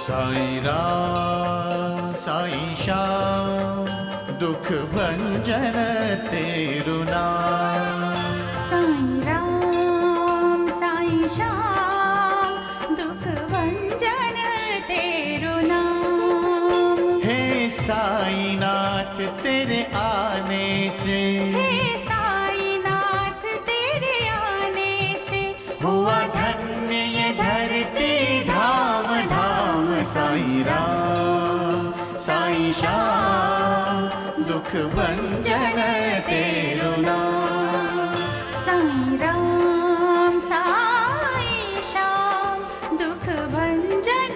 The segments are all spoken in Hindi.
साईं राम साईं श्याम दुख भंजन तेरु नाम। साईं राम साईं श्याम दुख भंजन तेरु नाम। हे साईं नाथ तेरे आने से, हे साईं नाथ तेरे आने से हुआ धन्य ये धरती धाम धाम। साईं राम साईं श्याम दुख भंजन तेरु नाम। साईं राम साईं श्याम दुख भंजन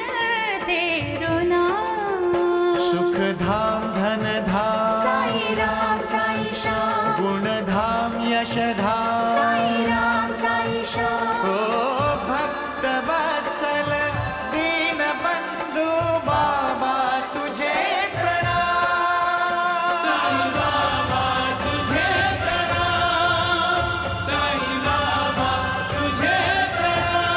तेरु नाम। सुख धाम धन धाम साईं राम साईं श्याम गुण धाम यश धाम। साईं राम साईं श्याम ओ भक्त वत्सल दीन बंधु बाबा तुझे प्रणाम। साईं बाबा तुझे प्रणाम, साईं बाबा तुझे प्रणाम।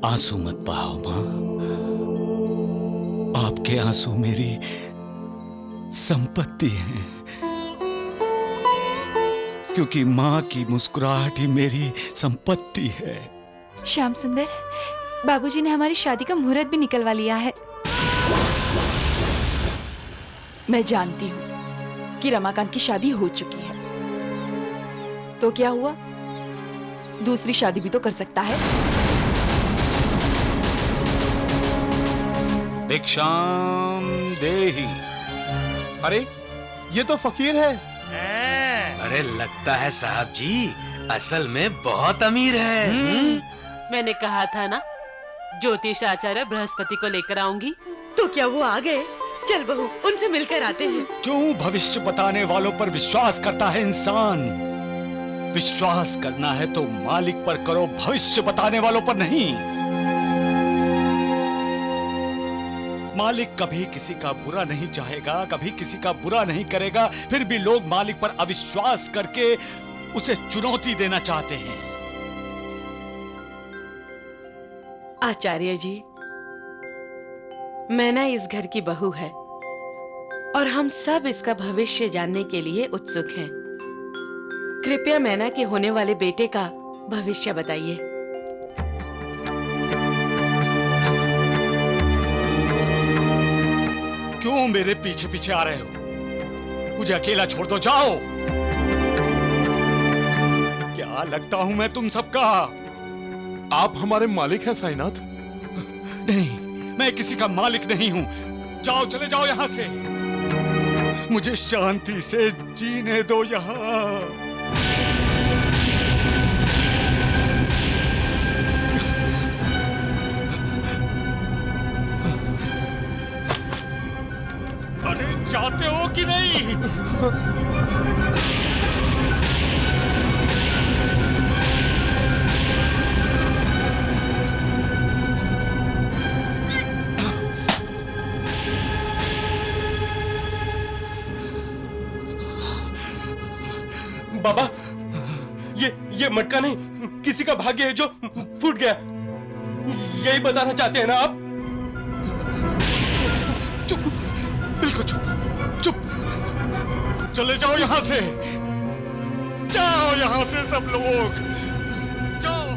आंसू मत बहाओ मां, आपके आंसू मेरी संपत्ति है, क्योंकि मां की मुस्कुराहट ही मेरी संपत्ति है। श्याम सुंदर, बाबूजी ने हमारी शादी का मुहूर्त भी निकलवा लिया है। मैं जानती हूँ कि रमाकांत की शादी हो चुकी है, तो क्या हुआ, दूसरी शादी भी तो कर सकता है। भिक्षाम देहि। अरे ये तो फकीर है। अरे लगता है साहब जी असल में बहुत अमीर है। मैंने कहा था ना, ज्योतिष आचार्य बृहस्पति को लेकर आऊंगी। तो क्या वो आ गए? चल बहू, उनसे मिलकर आते हैं। क्यों भविष्य बताने वालों पर विश्वास करता है इंसान? विश्वास करना है तो मालिक पर करो, भविष्य बताने वालों पर नहीं। मालिक कभी किसी का बुरा नहीं चाहेगा, कभी किसी का बुरा नहीं करेगा, फिर भी लोग मालिक पर अविश्वास करके उसे चुनौती देना चाहते हैं। आचार्य जी, मैना इस घर की बहू है और हम सब इसका भविष्य जानने के लिए उत्सुक हैं। कृपया मैना के होने वाले बेटे का भविष्य बताइए। क्यों मेरे पीछे पीछे आ रहे हो? मुझे अकेला छोड़ दो, जाओ। क्या लगता हूं मैं तुम सबका? आप हमारे मालिक हैं साईनाथ। नहीं, मैं किसी का मालिक नहीं हूं। जाओ, चले जाओ यहां से। मुझे शांति से जीने दो यहां। अरे जाते हो कि नहीं? बाबा, ये मटका नहीं, किसी का भाग्य है जो फूट गया। यही बताना चाहते हैं ना आप? चुप, बिल्कुल चुप, चुप। चले जाओ यहां से, जाओ यहां से सब लोग, जाओ।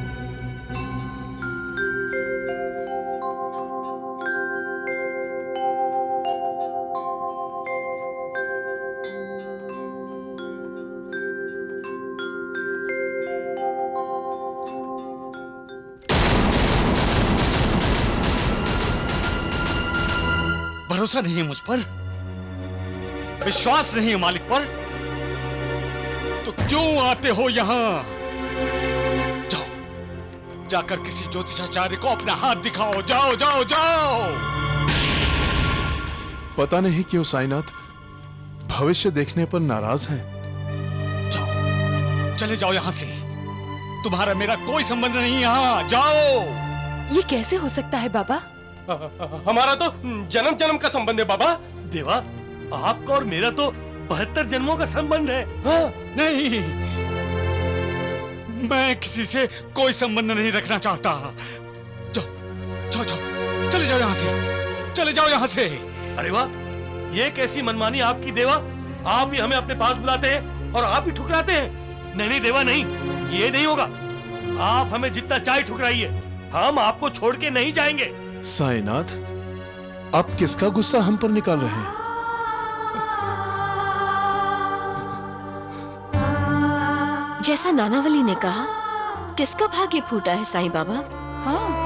भरोसा नहीं है मुझ पर, विश्वास नहीं है मालिक पर, तो क्यों आते हो यहां? जाओ, जाकर किसी ज्योतिषाचार्य को अपना हाथ दिखाओ। जाओ जाओ जाओ। पता नहीं क्यों साईनाथ भविष्य देखने पर नाराज हैं। जाओ, चले जाओ यहाँ से। तुम्हारा मेरा कोई संबंध नहीं, यहाँ जाओ। ये कैसे हो सकता है बाबा? हमारा तो जन्म जन्म का संबंध है बाबा। देवा, आपका और मेरा तो 72 जन्मों का संबंध है। हाँ। नहीं, मैं किसी से कोई संबंध नहीं रखना चाहता। जाओ जाओ जाओ, चले जाओ यहाँ से, चले जाओ यहाँ से। अरे वाह, ये कैसी मनमानी आपकी देवा। आप ही हमें अपने पास बुलाते हैं और आप ही ठुकराते हैं। नहीं नहीं देवा, नहीं, ये नहीं होगा। आप हमें जितना चाहे ठुकराइए, हम आपको छोड़ के नहीं जाएंगे। साईनाथ, आप किसका गुस्सा हम पर निकाल रहे हैं? जैसा नानावली ने कहा, किसका भाग्य फूटा है साईं बाबा? हाँ।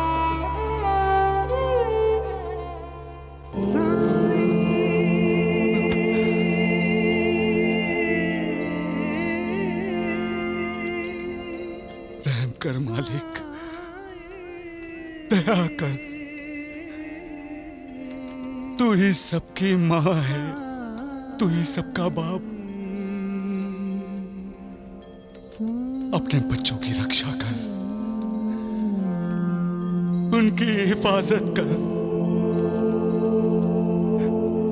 रहम कर मालिक, दया कर। तू ही सबकी माँ है, तू ही सबका बाप। अपने बच्चों की रक्षा कर, उनकी हिफाजत कर।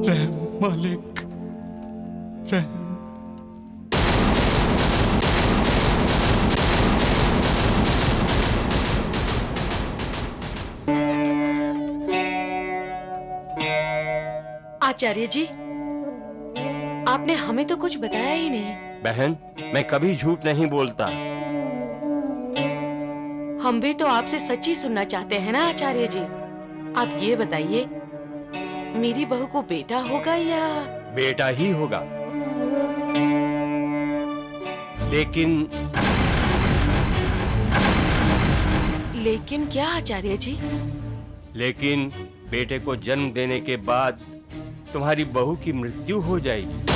रहम मालिक, रहम। आचार्य जी, आपने हमें तो कुछ बताया ही नहीं। बहन, मैं कभी झूठ नहीं बोलता। हम भी तो आपसे सच्ची सुनना चाहते हैं ना आचार्य जी। आप ये बताइए, मेरी बहू को बेटा होगा या? बेटा ही होगा, लेकिन क्या आचार्य जी? लेकिन बेटे को जन्म देने के बाद तुम्हारी बहू की मृत्यु हो जाएगी।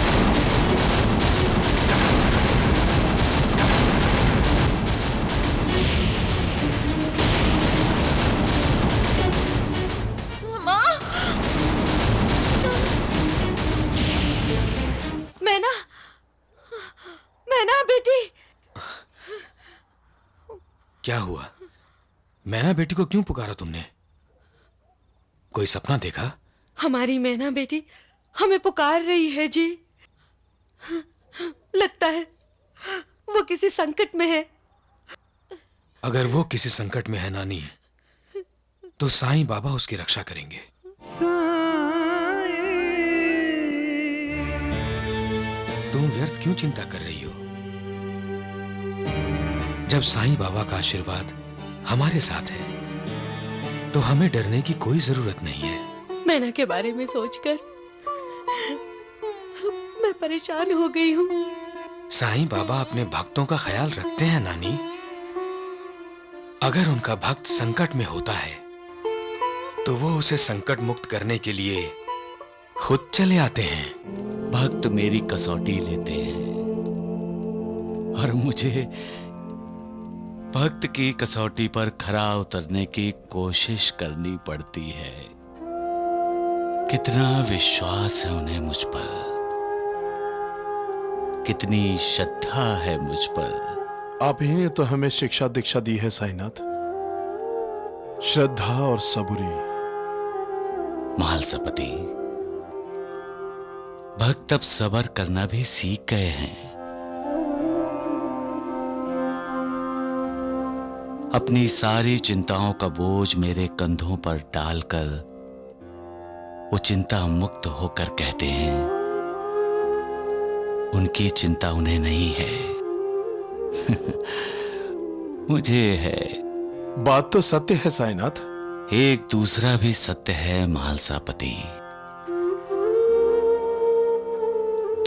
मैना बेटी। क्या हुआ? मैना बेटी को क्यों पुकारा तुमने? कोई सपना देखा? हमारी मैना बेटी हमें पुकार रही है जी। लगता है वो किसी संकट में है। अगर वो किसी संकट में है नानी, तो साईं बाबा उसकी रक्षा करेंगे। तुम व्यर्थ क्यों चिंता कर रही हो? जब साईं बाबा का आशीर्वाद हमारे साथ है, तो हमें डरने की कोई जरूरत नहीं है। मैना के बारे में सोचकर मैं परेशान हो गई हूँ। साईं बाबा अपने भक्तों का ख्याल रखते हैं नानी। अगर उनका भक्त संकट में होता है, तो वो उसे संकट मुक्त करने के लिए खुद चले आते हैं। भक्त मेरी कसौटी लेते हैं और मुझे भक्त की कसौटी पर खरा उतरने की कोशिश करनी पड़ती है। कितना विश्वास है उन्हें मुझ पर, कितनी श्रद्धा है मुझ पर। आप ही ने तो हमें शिक्षा दीक्षा दी है साईनाथ, श्रद्धा और सबूरी। महालसापति, भक्त अब सब्र करना भी सीख गए हैं। अपनी सारी चिंताओं का बोझ मेरे कंधों पर डालकर वो चिंता मुक्त होकर कहते हैं, उनकी चिंता उन्हें नहीं है, मुझे है। बात तो सत्य है साईनाथ। एक दूसरा भी सत्य है महालसापति,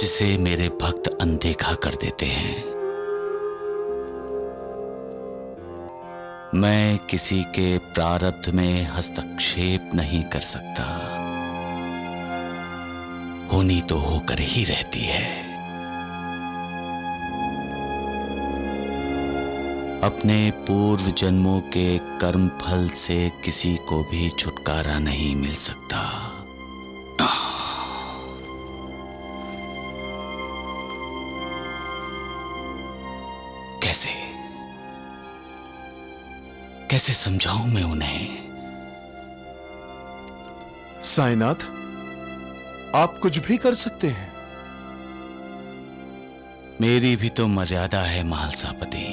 जिसे मेरे भक्त अनदेखा कर देते हैं। मैं किसी के प्रारब्ध में हस्तक्षेप नहीं कर सकता, होनी तो होकर ही रहती है। अपने पूर्व जन्मों के कर्म फल से किसी को भी छुटकारा नहीं मिल सकता। कैसे समझाऊं मैं उन्हें? साईनाथ, आप कुछ भी कर सकते हैं। मेरी भी तो मर्यादा है महालसापति।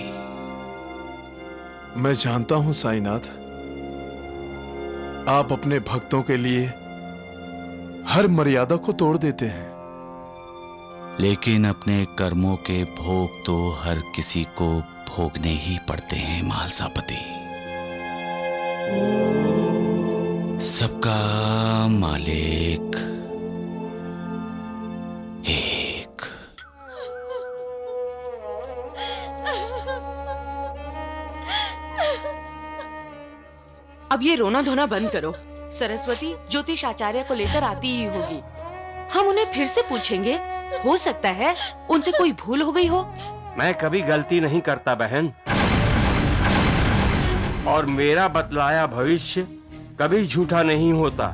मैं जानता हूं साईनाथ, आप अपने भक्तों के लिए हर मर्यादा को तोड़ देते हैं। लेकिन अपने कर्मों के भोग तो हर किसी को भोगने ही पड़ते हैं महालसापति। सबका मालिक एक। अब ये रोना धोना बंद करो। सरस्वती ज्योतिष आचार्य को लेकर आती ही होगी। हम उन्हें फिर से पूछेंगे, हो सकता है उनसे कोई भूल हो गई हो। मैं कभी गलती नहीं करता बहन, और मेरा बतलाया भविष्य कभी झूठा नहीं होता।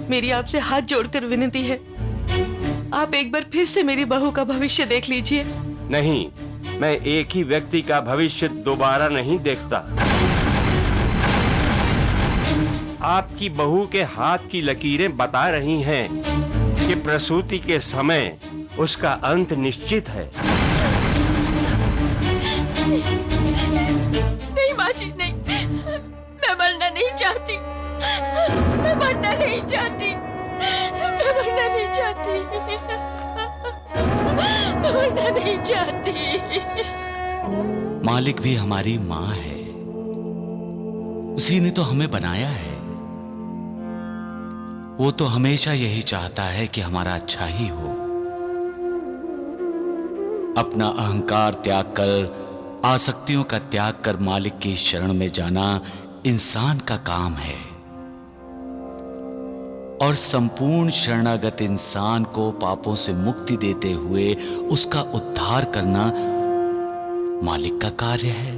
मेरी आपसे हाथ जोड़कर विनती है, आप एक बार फिर से मेरी बहू का भविष्य देख लीजिए। नहीं, मैं एक ही व्यक्ति का भविष्य दोबारा नहीं देखता। आपकी बहू के हाथ की लकीरें बता रही हैं कि प्रसूति के समय उसका अंत निश्चित है। नहीं माँ जी, नहीं, मैं मरना नहीं चाहती। मैं मरना नहीं चाहती। मैं मरना नहीं चाहती। मैं मरना नहीं चाहती। मालिक भी हमारी माँ है, उसी ने तो हमें बनाया है। वो तो हमेशा यही चाहता है कि हमारा अच्छा ही हो। अपना अहंकार त्याग कर, आसक्तियों का त्याग कर मालिक की शरण में जाना इंसान का काम है, और संपूर्ण शरणागत इंसान को पापों से मुक्ति देते हुए उसका उद्धार करना मालिक का कार्य है।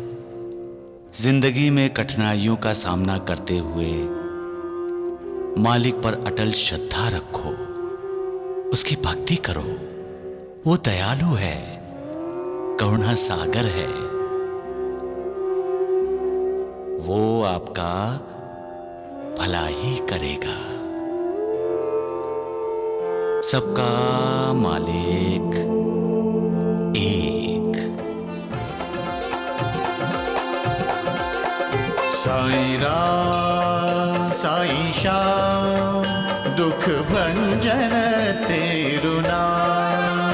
जिंदगी में कठिनाइयों का सामना करते हुए मालिक पर अटल श्रद्धा रखो, उसकी भक्ति करो। वो दयालु है, करुणा सागर है। वो आपका भला ही करेगा। सबका मालिक एक। साईं राम साईं श्याम, दुख भंजन तेरु नाम।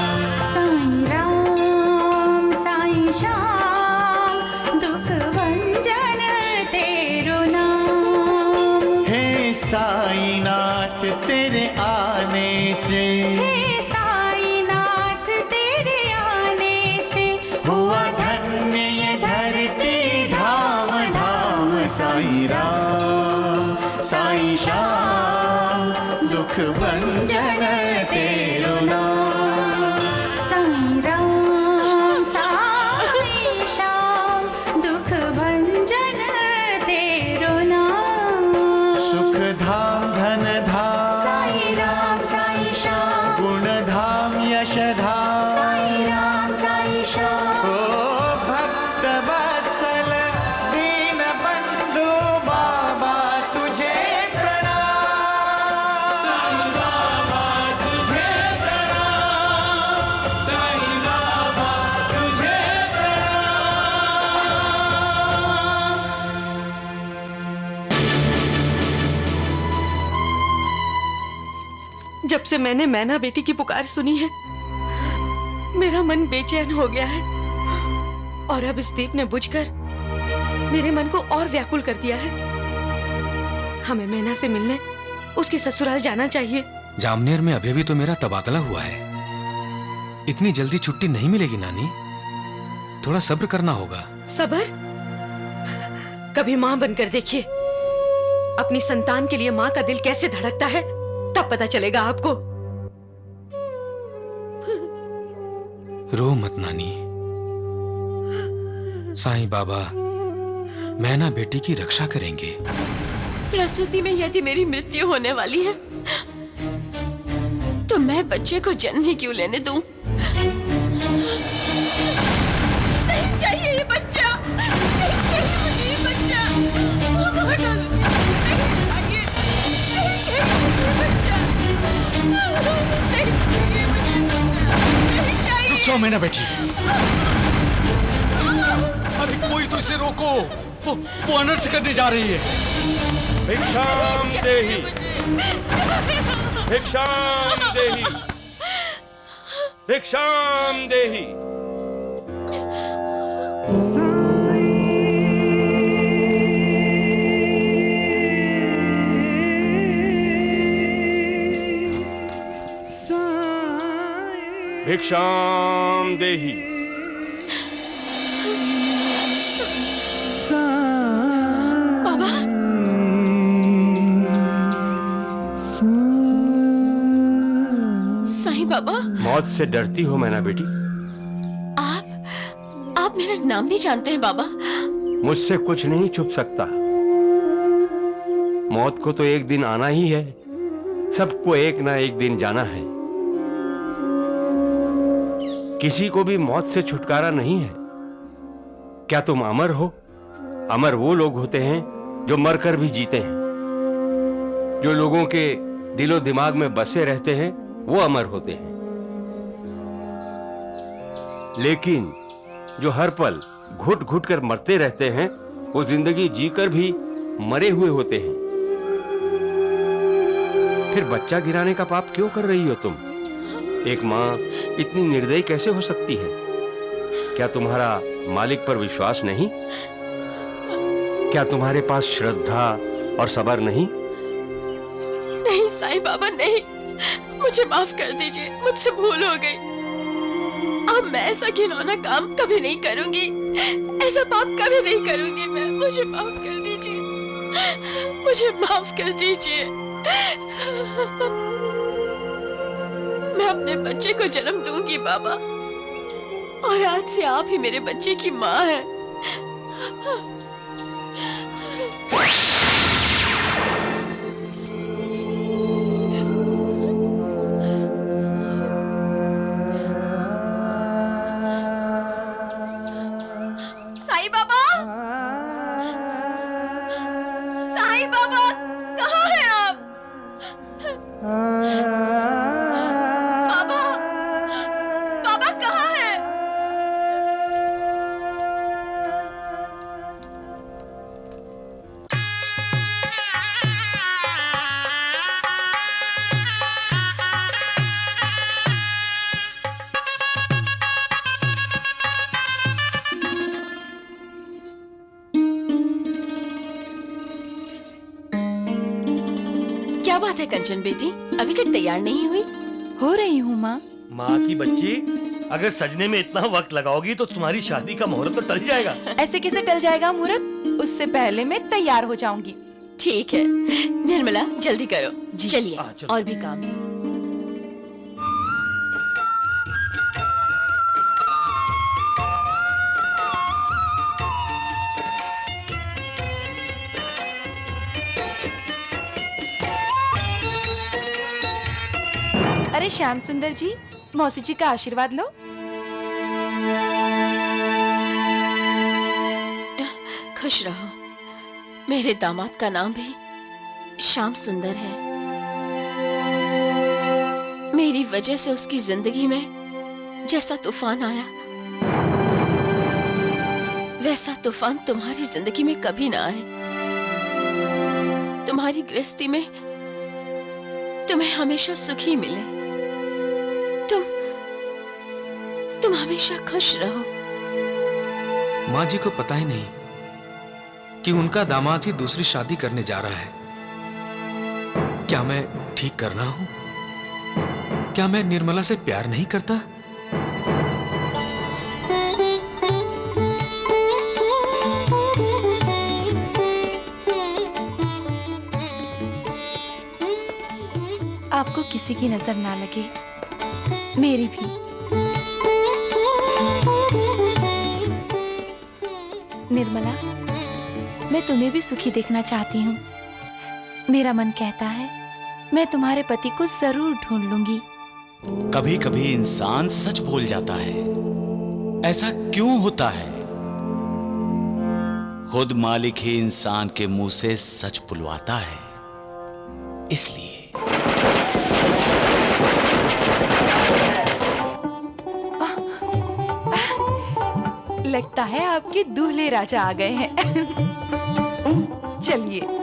साईं राम साईं श्याम, दुख भंजन तेरु नाम। हे साईनाथ तेरे आने से, हे साईनाथ तेरे आने से, हुआ धन्य ये धरती धाम धाम। साईं राम साईं श्याम, दुख भंजन तेरु नाम। साईं राम साईं श्याम, दुख भंजन तेरु नाम। सुख धाम धन धाम, साईं राम साईं श्याम, गुण धाम यश धाम। साईं राम साईं श्याम। ओ भक्त वत्सल दीन बंधु बाबा तुझे प्रणाम। साईं बाबा तुझे प्रणाम। साईं बाबा तुझे जब से मैंने मैना बेटी की पुकार सुनी है, मेरा मन बेचैन हो गया है, और अब इस दीप ने बुझकर मेरे मन को और व्याकुल कर दिया है। हमें मैना से मिलने उसके ससुराल जाना चाहिए। जामनेर में अभी भी तो मेरा तबादला हुआ है, इतनी जल्दी छुट्टी नहीं मिलेगी नानी। थोड़ा सब्र करना होगा। सबर? कभी मां बनकर देखिए, अपनी संतान के लिए मां का दिल कैसे धड़कता है, तब पता चलेगा आपको। रो मत नानी, साईं बाबा मैना बेटी की रक्षा करेंगे। प्रसूति में यदि मेरी मृत्यु होने वाली है, तो मैं बच्चे को जन्म ही क्यों लेने दूं? बचाओ मैना बेटी। अरे कोई तो इसे रोको, वो अनर्थ करने जा रही है। भिक्षाम देहि, भिक्षाम देहि, भिक्षाम देहि। भिक्षाम देहि। बाबा, साईं बाबा, मौत से डरती हो मैना बेटी? आप मेरा नाम भी जानते हैं बाबा? मुझसे कुछ नहीं छुप सकता। मौत को तो एक दिन आना ही है, सबको एक ना एक दिन जाना है। किसी को भी मौत से छुटकारा नहीं है। क्या तुम अमर हो? अमर वो लोग होते हैं जो मरकर भी जीते हैं। जो लोगों के दिलो दिमाग में बसे रहते हैं वो अमर होते हैं। लेकिन जो हर पल घुट घुट कर मरते रहते हैं वो जिंदगी जीकर भी मरे हुए होते हैं। फिर बच्चा गिराने का पाप क्यों कर रही हो तुम? एक माँ इतनी निर्दयी कैसे हो सकती है? क्या तुम्हारा मालिक पर विश्वास नहीं? क्या तुम्हारे पास श्रद्धा और सब्र नहीं? नहीं साईं बाबा, नहीं, मुझे माफ कर दीजिए, मुझसे भूल हो गई। अब मैं ऐसा घिनौना काम कभी नहीं करूंगी, ऐसा पाप कभी नहीं करूंगी मैं। मुझे माफ कर दीजिए, मुझे माफ कर दीजिए। मैं अपने बच्चे को जन्म दूंगी बाबा, और आज से आप ही मेरे बच्चे की माँ हैं। साईं बाबा, साईं बाबा, कहाँ हैं आप? बाबा, बाबा कहाँ हैं? क्या बात है कंचन बेटी, अभी तक तैयार नहीं हुई? हो रही हूँ माँ। माँ की बच्ची, अगर सजने में इतना वक्त लगाओगी तो तुम्हारी शादी का मुहूर्त तो टल जाएगा। ऐसे कैसे टल जाएगा मुहूर्त? उससे पहले मैं तैयार हो जाऊंगी। ठीक है निर्मला, जल्दी करो। चलिए, चलो। और भी काम है। अरे श्याम सुंदर जी, मौसी जी का आशीर्वाद लो। खुश रहो। मेरे दामाद का नाम भी श्याम सुंदर है। मेरी वजह से उसकी जिंदगी में जैसा तूफान आया, वैसा तूफान तुम्हारी जिंदगी में कभी ना आए। तुम्हारी गृहस्थी में तुम्हें हमेशा सुखी मिले। तुम हमेशा खुश रहो। माँ जी को पता ही नहीं कि उनका दामाद ही दूसरी शादी करने जा रहा है। क्या मैं ठीक कर रहा हूं? क्या मैं निर्मला से प्यार नहीं करता? आपको किसी की नजर ना लगे, मेरी भी। निर्मला, मैं तुम्हें भी सुखी देखना चाहती हूँ। मेरा मन कहता है मैं तुम्हारे पति को जरूर ढूंढ लूंगी। कभी कभी इंसान सच बोल जाता है। ऐसा क्यों होता है? खुद मालिक ही इंसान के मुंह से सच बुलवाता है, इसलिए। लगता है आपके दूल्हे राजा आ गए हैं। चलिए।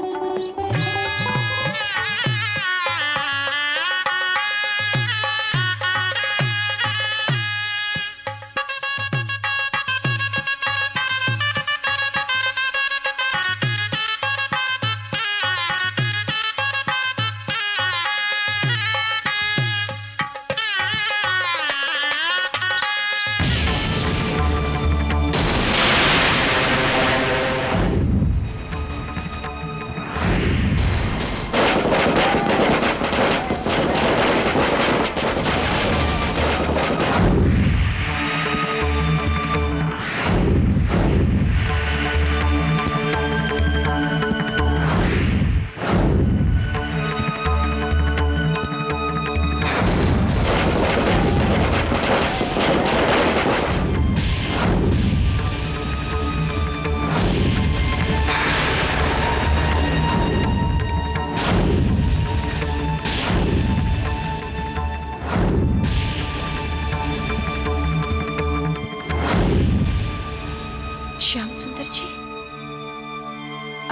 श्याम सुंदर जी।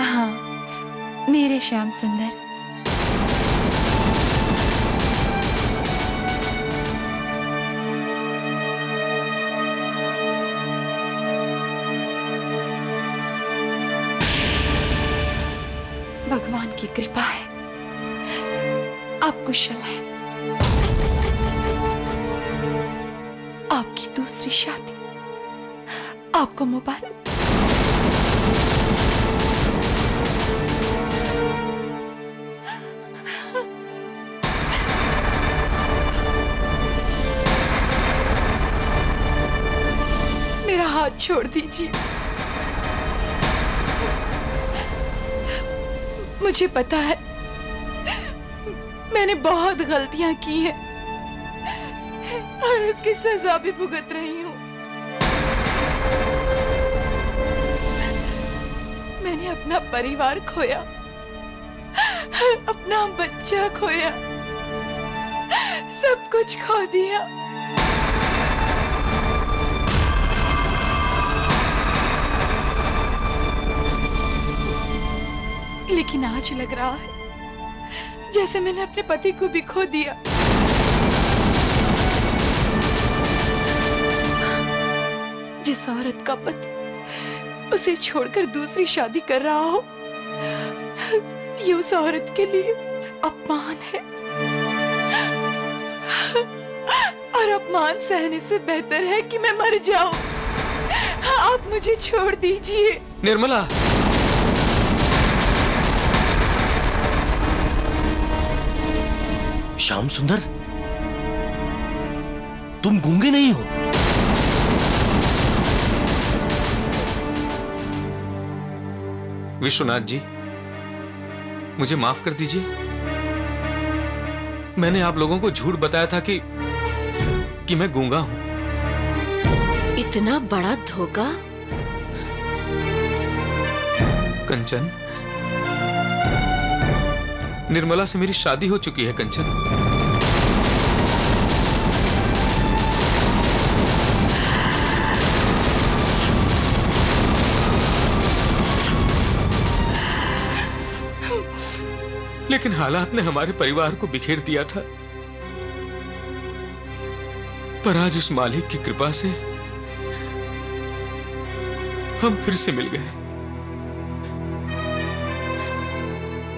हाँ, मेरे श्याम सुंदर। भगवान की कृपा है, आप कुशल हैं। आपकी दूसरी शादी आपको मुबारक। मेरा हाथ छोड़ दीजिए। मुझे पता है मैंने बहुत गलतियां की हैं और उसकी सजा भी भुगत रही हूं। मैंने अपना परिवार खोया, अपना बच्चा खोया, सब कुछ खो दिया। लेकिन आज लग रहा है जैसे मैंने अपने पति को भी खो दिया। जिस औरत का पति उसे छोड़कर दूसरी शादी कर रहा हो, ये उस औरत के लिए अपमान है और अपमान सहने से बेहतर है कि मैं मर जाऊं। आप मुझे छोड़ दीजिए। निर्मला, श्याम सुंदर, तुम गूंगे नहीं हो? विश्वनाथ जी, मुझे माफ कर दीजिए। मैंने आप लोगों को झूठ बताया था कि मैं गूंगा हूं। इतना बड़ा धोखा? कंचन, निर्मला से मेरी शादी हो चुकी है कंचन। लेकिन हालात ने हमारे परिवार को बिखेर दिया था, पर आज उस मालिक की कृपा से हम फिर से मिल गए।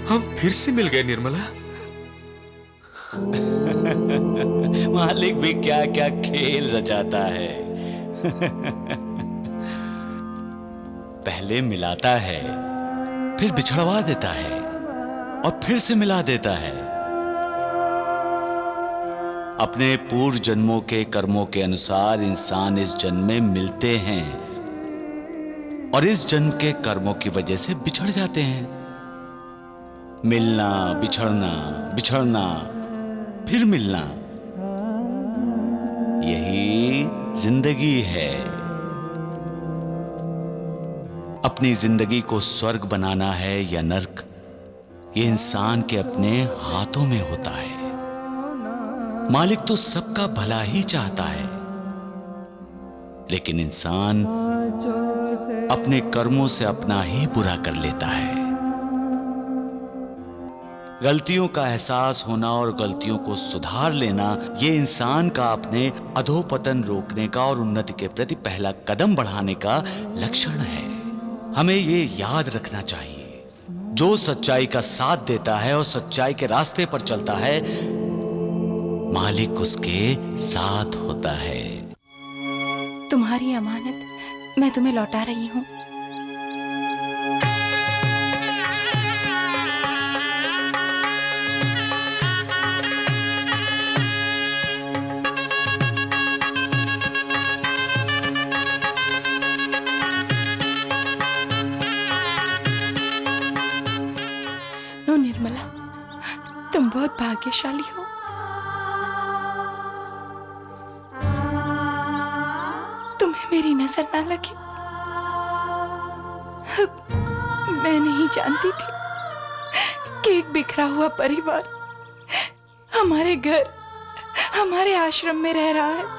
हम फिर से मिल गए निर्मला। मालिक भी क्या क्या खेल रचाता है। पहले मिलाता है, फिर बिछड़वा देता है और फिर से मिला देता है। अपने पूर्व जन्मों के कर्मों के अनुसार इंसान इस जन्म में मिलते हैं और इस जन्म के कर्मों की वजह से बिछड़ जाते हैं। मिलना, बिछड़ना, बिछड़ना, फिर मिलना, यही जिंदगी है। अपनी जिंदगी को स्वर्ग बनाना है या नर्क, ये इंसान के अपने हाथों में होता है। मालिक तो सबका भला ही चाहता है, लेकिन इंसान अपने कर्मों से अपना ही बुरा कर लेता है। गलतियों का एहसास होना और गलतियों को सुधार लेना ये इंसान का अपने अधोपतन रोकने का और उन्नति के प्रति पहला कदम बढ़ाने का लक्षण है। हमें ये याद रखना चाहिए, जो सच्चाई का साथ देता है और सच्चाई के रास्ते पर चलता है, मालिक उसके साथ होता है। तुम्हारी अमानत मैं तुम्हें लौटा रही हूँ। सुनो निर्मला, तुम बहुत भाग्यशाली हो। तुम्हें मेरी नजर ना लगी। मैं नहीं जानती थी कि एक बिखरा हुआ परिवार हमारे घर, हमारे आश्रम में रह रहा है।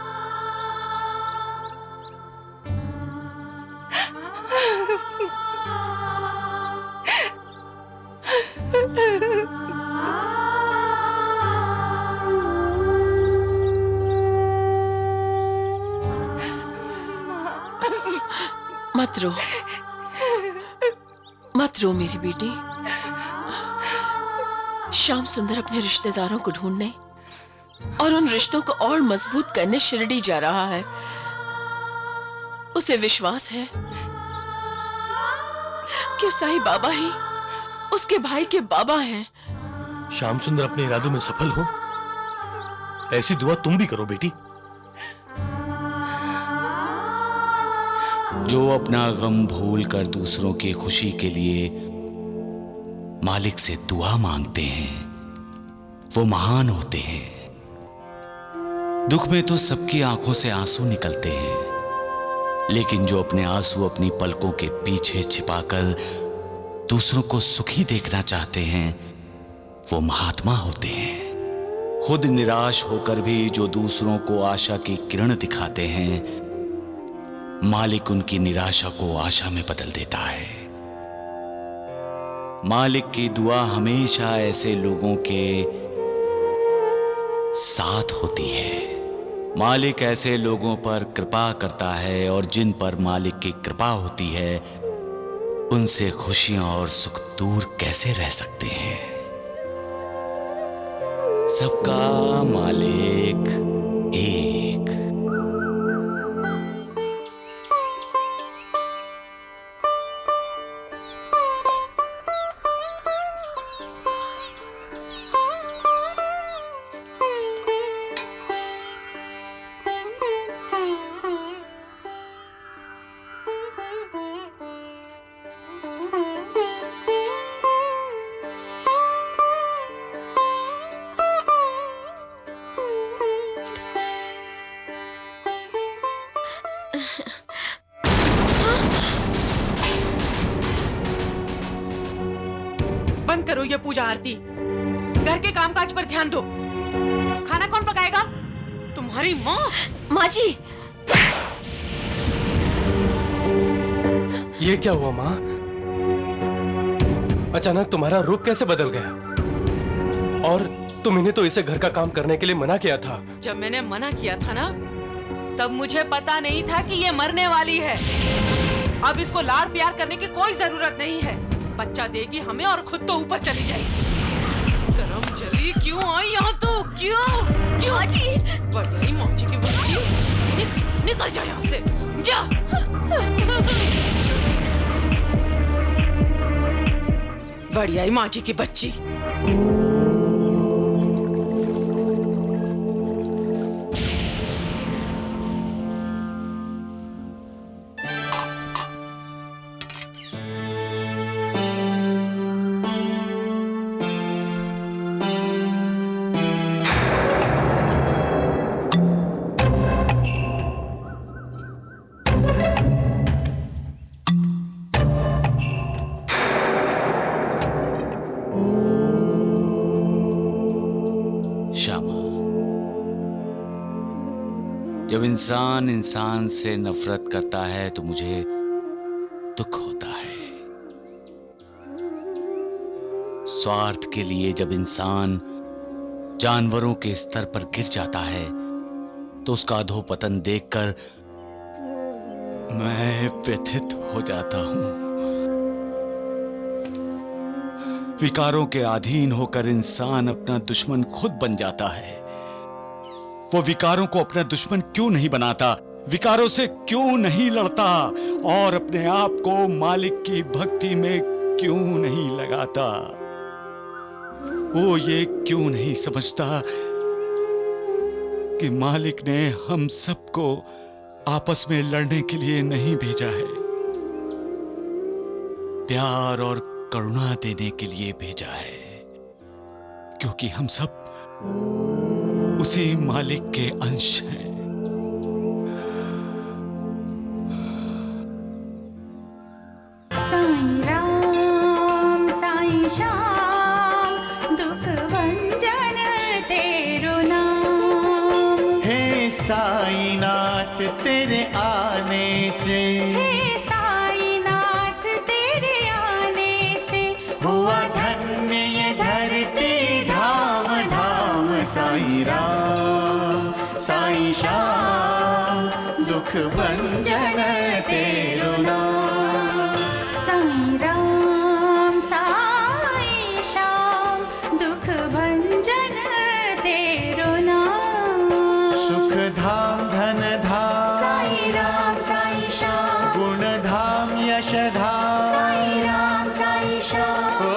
मत रो, मत रो मेरी बेटी। श्याम सुंदर अपने रिश्तेदारों को ढूंढने और उन रिश्तों को और मजबूत करने शिरडी जा रहा है। उसे विश्वास है कि साईं बाबा ही उसके भाई के बाबा हैं। श्याम सुंदर अपने इरादों में सफल हो, ऐसी दुआ तुम भी करो बेटी। जो अपना गम भूल कर दूसरों की खुशी के लिए मालिक से दुआ मांगते हैं, वो महान होते हैं। दुख में तो सबकी आंखों से आंसू निकलते हैं, लेकिन जो अपने आंसू अपनी पलकों के पीछे छिपाकर दूसरों को सुखी देखना चाहते हैं, वो महात्मा होते हैं। खुद निराश होकर भी जो दूसरों को आशा की किरण दिखाते हैं, मालिक उनकी निराशा को आशा में बदल देता है। मालिक की दुआ हमेशा ऐसे लोगों के साथ होती है। मालिक ऐसे लोगों पर कृपा करता है और जिन पर मालिक की कृपा होती है, उनसे खुशियां और सुख दूर कैसे रह सकते हैं। सबका मालिक एक। बंद करो ये पूजा आरती। घर के कामकाज पर ध्यान दो। खाना कौन पकाएगा? तुम्हारी माँ। माँ जी, ये क्या हुआ माँ? अचानक तुम्हारा रूप कैसे बदल गया? और तुमने तो इसे घर का काम करने के लिए मना किया था। जब मैंने मना किया था ना, तब मुझे पता नहीं था कि ये मरने वाली है। अब इसको लाड़ प्यार करने की कोई जरूरत नहीं है। बच्चा देगी हमें और खुद तो ऊपर चली जाएगी। गरम जली क्यों आई यहाँ तो? क्यों क्यों? माजी, बड़ी मौजी की बच्ची, निकल जा यहाँ से, जा। बड़ी आई माजी की बच्ची। जब इंसान इंसान से नफरत करता है तो मुझे दुख होता है। स्वार्थ के लिए जब इंसान जानवरों के स्तर पर गिर जाता है तो उसका अधोपतन देखकर मैं व्यथित हो जाता हूं। विकारों के अधीन होकर इंसान अपना दुश्मन खुद बन जाता है। वो विकारों को अपना दुश्मन क्यों नहीं बनाता, विकारों से क्यों नहीं लड़ता और अपने आप को मालिक की भक्ति में क्यों नहीं लगाता? वो ये क्यों नहीं समझता कि मालिक ने हम सबको आपस में लड़ने के लिए नहीं भेजा है, प्यार और करुणा देने के लिए भेजा है, क्योंकि हम सब उसी मालिक के अंश हैं। साईं राम साईं श्याम दुख भंजन तेरो नाम। हे साईनाथ तेरे आने से, हे साईनाथ तेरे आने से हुआ धन्य ये धरती धाम धाम। साईं राम साईं श्याम दुख भंजन तेरो नाम। साईं राम साईं श्याम दुख भंजन तेरो नाम। सुख धाम धन धाम साईं राम साईं श्याम गुण धाम यश धाम। साईं राम साईं श्याम ओ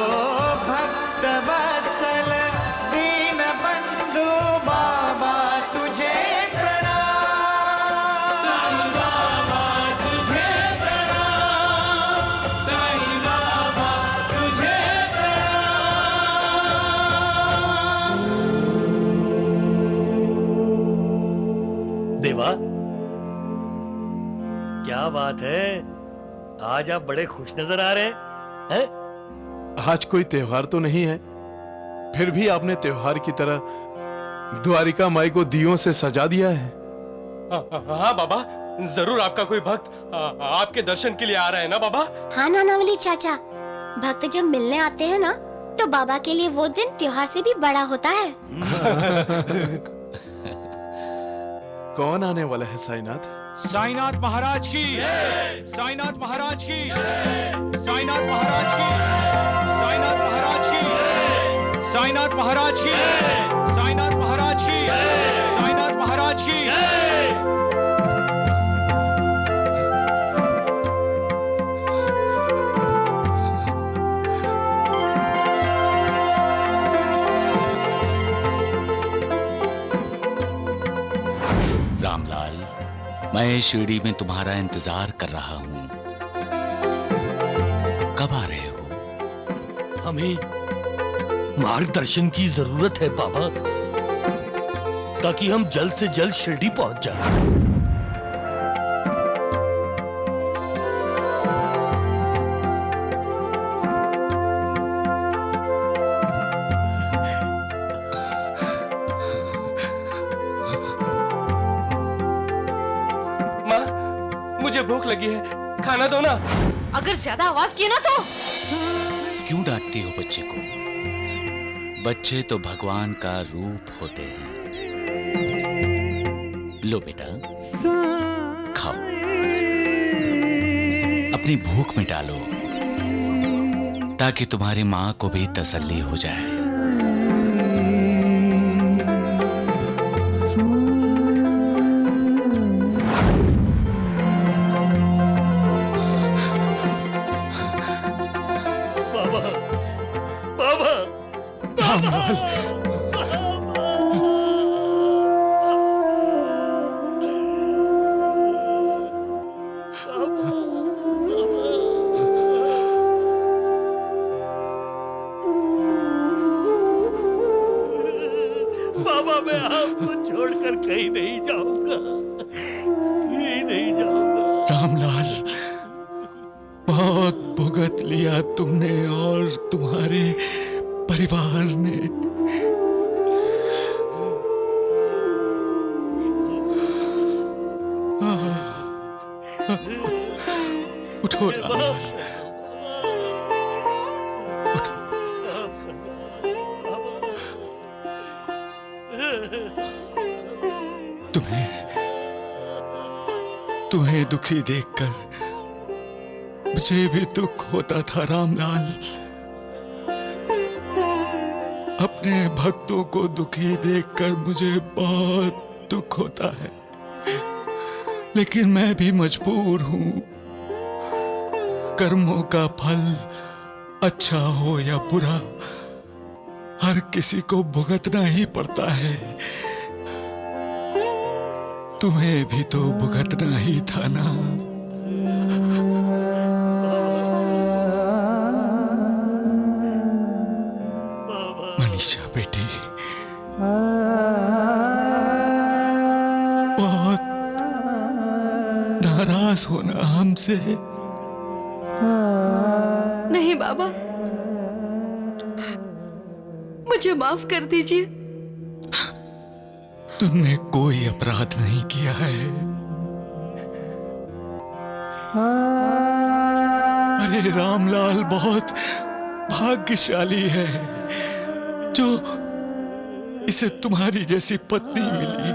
भक्त वत्सल दीन बंधु बाबा तुझे प्रणाम। साईं बाबा तुझे प्रणाम। साईं बाबा तुझे देवा, क्या बात है, आज आप बड़े खुश नजर आ रहे हैं? आज कोई त्योहार तो नहीं है, फिर भी आपने त्योहार की तरह द्वारिका माई को दियों से सजा दिया है। हाँ बाबा, जरूर आपका कोई भक्त आपके दर्शन के लिए आ रहा है ना बाबा? हाँ नानावली चाचा, भक्त जब मिलने आते हैं ना तो बाबा के लिए वो दिन त्योहार से भी बड़ा होता है। कौन आने वाला है साईनाथ? साईनाथ महाराज की, साईनाथ महाराज की, साईनाथ महाराज की, साईनाथ महाराज की, साईनाथ महाराज की, साईनाथ महाराज की, साईनाथ महाराज की। रामलाल, मैं शिरडी में तुम्हारा इंतजार कर रहा हूं। कब आ रहे हो? हमें मार्गदर्शन की जरूरत है बाबा, ताकि हम जल्द से जल्द शिरडी पहुंच जाएं। मुझे भूख लगी है, खाना दो ना। अगर ज्यादा आवाज किए ना तो क्यों डांटती हो बच्चे को? बच्चे तो भगवान का रूप होते हैं। लो बेटा, खाओ, अपनी भूख मिटा लो, ताकि तुम्हारी मां को भी तसल्ली हो जाए। बाबा, मैं आपको छोड़कर कहीं नहीं जाऊंगा, कहीं नहीं जाऊंगा। रामलाल, बहुत भुगत लिया तुमने और तुम्हारे परिवार ने। उठो रामलाल, तुम्हें दुखी देखकर मुझे भी दुख होता था रामलाल। अपने भक्तों को दुखी देखकर मुझे बहुत दुख होता है, लेकिन मैं भी मजबूर हूं। कर्मों का फल अच्छा हो या बुरा, हर किसी को भुगतना ही पड़ता है। तुम्हें भी तो भुगतना ही था ना। मनीषा बेटी, बहुत नाराज होना हमसे। नहीं बाबा, मुझे माफ कर दीजिए। तुमने कोई अपराध नहीं किया है। अरे रामलाल बहुत भाग्यशाली है जो इसे तुम्हारी जैसी पत्नी मिली।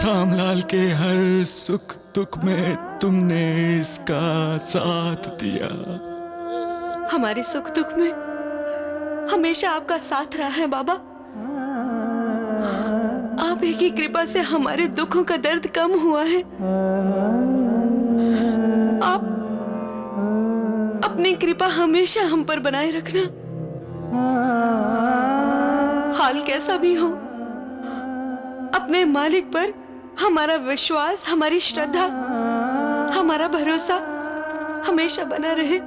रामलाल के हर सुख दुख में तुमने इसका साथ दिया। हमारे सुख दुख में हमेशा आपका साथ रहा है बाबा। आप ही की कृपा से हमारे दुखों का दर्द कम हुआ है। आप अपनी कृपा हमेशा हम पर बनाए रखना। हाल कैसा भी हो, अपने मालिक पर हमारा विश्वास, हमारी श्रद्धा, हमारा भरोसा हमेशा बना रहे।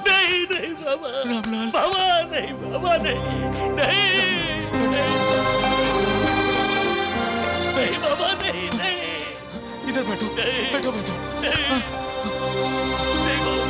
नहीं नहीं बाबा, रामलाल, बाबा नहीं, बाबा नहीं, नहीं नहीं बाबा, नहीं नहीं। इधर बैठो, बैठो बैठो। नहीं बाबा।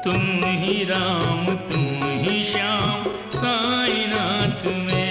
तुम ही राम तुम ही श्याम साईनाथ में